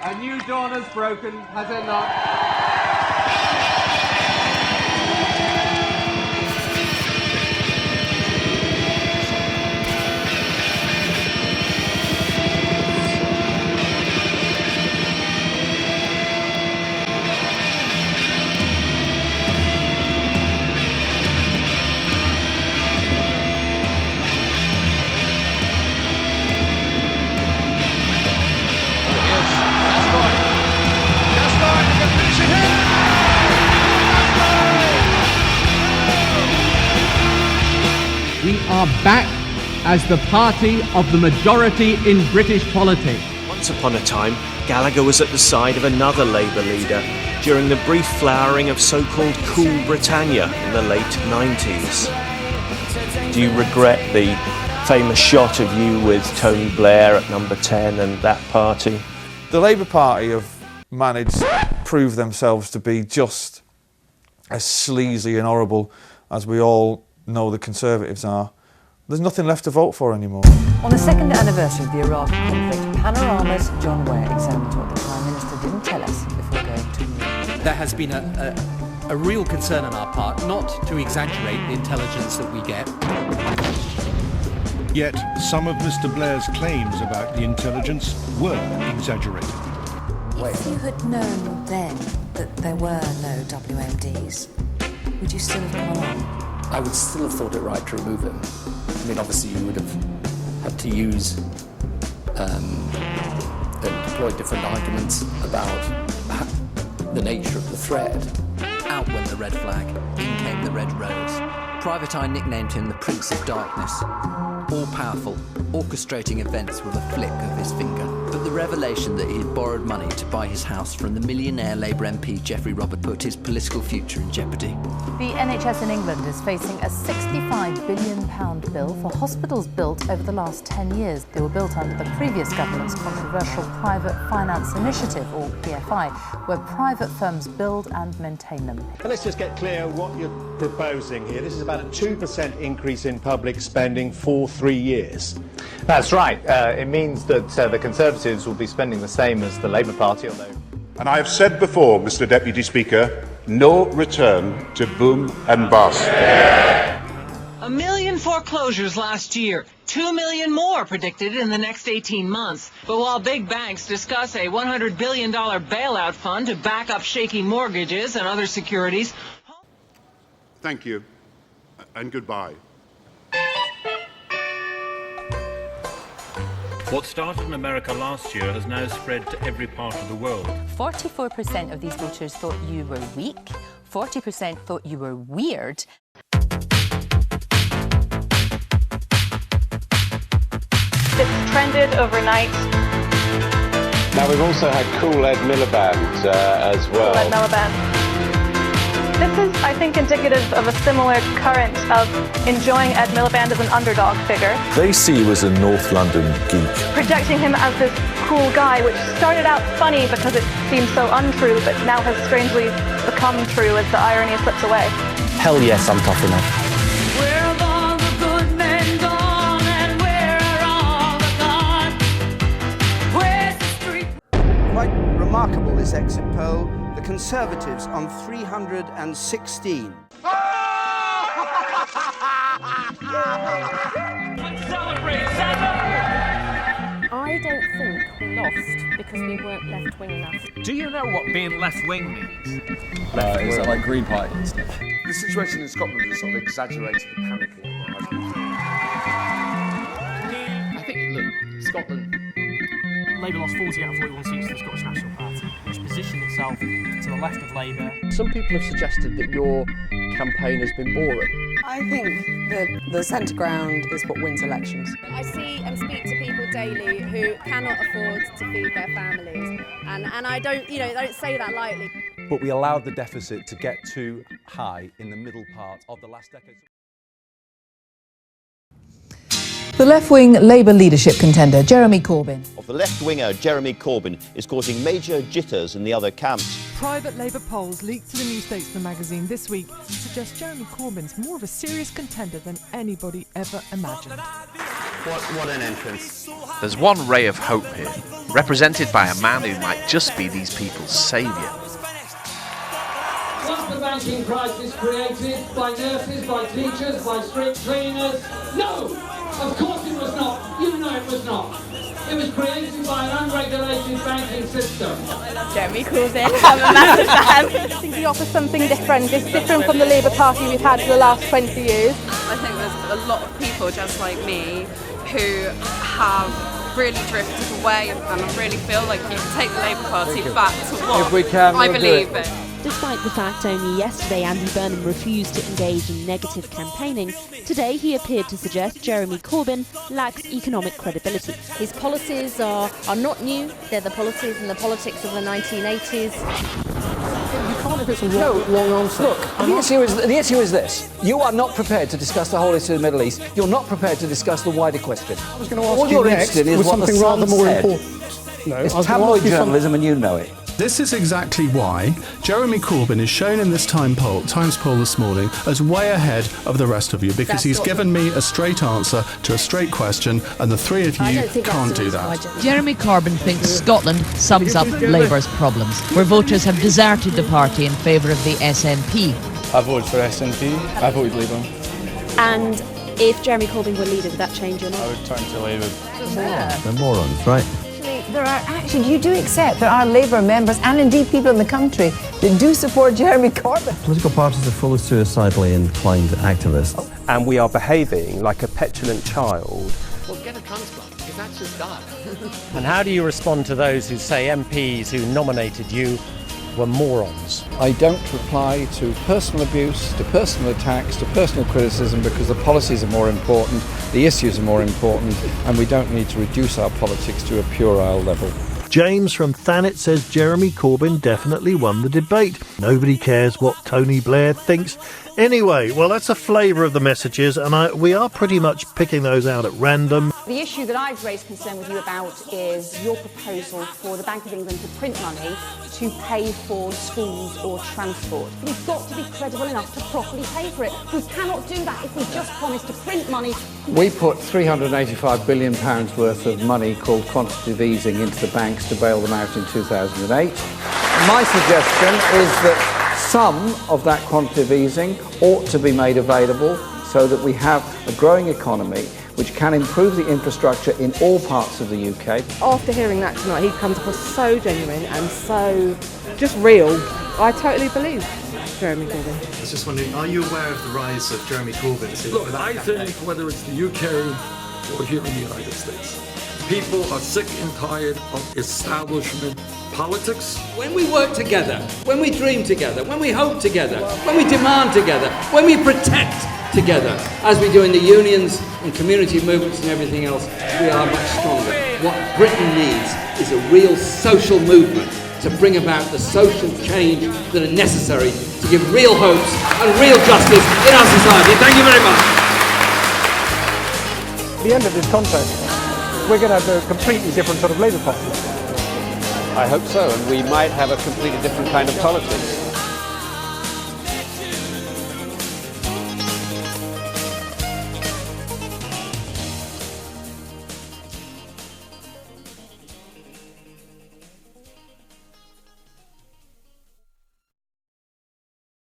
A new dawn has broken, has it not? We are back as the party of the majority in British politics. Once upon a time, Gallagher was at the side of another Labour leader during the brief flowering of so-called cool Britannia in the late 90s. Do you regret the famous shot of you with Tony Blair at number 10 and that party? The Labour Party have managed to prove themselves to be just as sleazy and horrible as we all know the Conservatives are. There's nothing left to vote for anymore. On the second anniversary of the Iraq conflict, Panorama's John Ware examined what the Prime Minister didn't tell us before going to war. There has been a real concern on our part not to exaggerate the intelligence that we get. Yet some of Mr. Blair's claims about the intelligence were exaggerated. If you had known then that there were no WMDs, would you still have gone on? I would still have thought it right to remove him. I mean, obviously you would have had to use and deploy different arguments about the nature of the threat. Out went the red flag, in came the red rose. Private Eye nicknamed him the Prince of Darkness. All-powerful, orchestrating events with a flick of his finger. But the revelation that he had borrowed money to buy his house from the millionaire Labour MP Geoffrey Robert put his political future in jeopardy. The NHS in England is facing a £65 billion bill for hospitals built over the last 10 years. They were built under the previous government's controversial Private Finance Initiative, or PFI, where private firms build and maintain them. Let's just get clear what you're proposing here. This is about a 2% increase in public spending for 3 years. That's right. It means that the Conservatives will be spending the same as the Labour Party, although... And I have said before, Mr Deputy Speaker, no return to boom and bust. 1 million foreclosures last year, 2 million more predicted in the next 18 months. But while big banks discuss a $100 billion bailout fund to back up shaky mortgages and other securities... Thank you, and goodbye. What started in America last year has now spread to every part of the world. 44% of these voters thought you were weak, 40% thought you were weird. It's trended overnight. Now we've also had Cool Ed Miliband as well. Cool Ed Miliband. This is, I think, indicative of a similar current of enjoying Ed Miliband as an underdog figure. They see you as a North London geek. Projecting him as this cool guy, which started out funny because it seemed so untrue, but now has strangely become true as the irony slips away. Hell yes, I'm tough enough. Quite remarkable, this exit poll. The Conservatives on 316. I don't think we lost because we weren't left-wing enough. Do you know what being left-wing means? Is that like Green Party and stuff? The situation in Scotland has sort of exaggerated the panic a little bit. I think, look, Scotland... Labour lost 40 out of 41 seats to the Scottish National Party, which positioned itself to the left of Labour. Some people have suggested that your campaign has been boring. I think that the centre ground is what wins elections. I see and speak to people daily who cannot afford to feed their families, and I don't say that lightly. But we allowed the deficit to get too high in the middle part of the last decade. The left-wing Labour leadership contender, Jeremy Corbyn. Of the left-winger, Jeremy Corbyn, is causing major jitters in the other camps. Private Labour polls leaked to the New Statesman magazine this week suggest Jeremy Corbyn's more of a serious contender than anybody ever imagined. What an entrance. There's one ray of hope here, represented by a man who might just be these people's saviour. Was the banking crisis created by nurses, by teachers, by street cleaners? No! Of course it was not. You know it was not. It was created by an unregulated banking system. Jeremy Corbyn, I'm a massive fan. I think he offers something different. It's different from the Labour Party we've had for the last 20 years. I think there's a lot of people just like me who have really drifted away and I really feel like you can take the Labour Party back to what I believe in. Despite the fact only yesterday Andy Burnham refused to engage in negative campaigning, today he appeared to suggest Jeremy Corbyn lacks economic credibility. His policies are not new. They're the policies and the politics of the 1980s. You can't if it's a long answer. Look, the issue is this. You are not prepared to discuss the whole issue of the Middle East. You're not prepared to discuss the wider question. I was going to ask you next was something rather more important. No, it's tabloid journalism and you know it. This is exactly why Jeremy Corbyn is shown in this Times poll this morning as way ahead of the rest of you, because he's given me a straight answer to a straight question, and the three of you can't do that. Jeremy Corbyn thinks Scotland sums up Labour's problems, where voters have deserted the party in favour of the SNP. I voted for SNP. I voted Labour. And if Jeremy Corbyn were leader, would that change or not? I would turn to Labour. They're morons, right? You do accept there are Labour members and indeed people in the country that do support Jeremy Corbyn. Political parties are full of suicidally inclined activists. And we are behaving like a petulant child. Well, get a transplant, because that's just that. And how do you respond to those who say MPs who nominated you were morons? I don't reply to personal abuse, to personal attacks, to personal criticism, because the policies are more important, the issues are more important, and we don't need to reduce our politics to a puerile level. James from Thanet says Jeremy Corbyn definitely won the debate. Nobody cares what Tony Blair thinks. Anyway, well, that's a flavour of the messages, and we are pretty much picking those out at random. The issue that I've raised concern with you about is your proposal for the Bank of England to print money to pay for schools or transport. We've got to be credible enough to properly pay for it. We cannot do that if we just promise to print money. We put £385 billion worth of money called quantitative easing into the banks to bail them out in 2008. My suggestion is that some of that quantitative easing ought to be made available so that we have a growing economy which can improve the infrastructure in all parts of the UK. After hearing that tonight, he comes across so genuine and so just real. I totally believe Jeremy Corbyn. I was just wondering, are you aware of the rise of Jeremy Corbyn? Look, I think whether it's the UK or here in the United States, people are sick and tired of establishment politics. When we work together, when we dream together, when we hope together, when we demand together, when we protect together, as we do in the unions and community movements and everything else, we are much stronger. What Britain needs is a real social movement to bring about the social change that are necessary to give real hopes and real justice in our society. Thank you very much. At the end of this contest, we're going to have a completely different sort of Labour Party. I hope so, and we might have a completely different kind of politics.